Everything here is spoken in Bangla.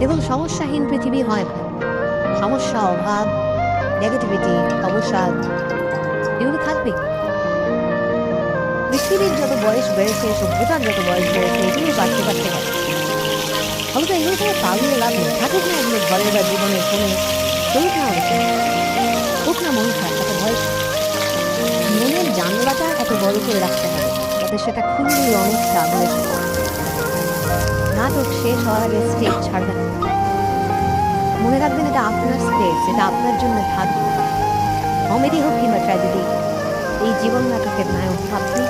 এবং সমস্যাহীন পৃথিবী হয় না। সমস্যা, অভাব, নেগেটিভিটি, অবসাদ এগুলো থাকবেই। পৃথিবীর যত বয়স বেড়েছে, সভ্যতার যত বয়স বেড়েছে, এগুলো বাড়তে বাড়তে গেছে। ফলত এগুলো থেকে পালিয়ে লাভ নেই। থাকুক না এগুলো ঘরে বা জীবনের কোণে, চলুক না অনেক, হোক না মন খারাপ, তাতে ভয় কি? মনের জানলাটা এত বড় করে রাখতে হবে যাতে সেটা খুললেই অনেকটা আগুনের সাথে। নাটক শেষ হওয়ার আগে স্টেজ ছাড়বেন না। মনে রাখবেন এটা আপনার স্পেস, এটা আপনার জন্য থাকবে। কমেডি হোক কিংবা ট্র্যাজেডি, এই জীবন নাটকের নায়ক আপনি।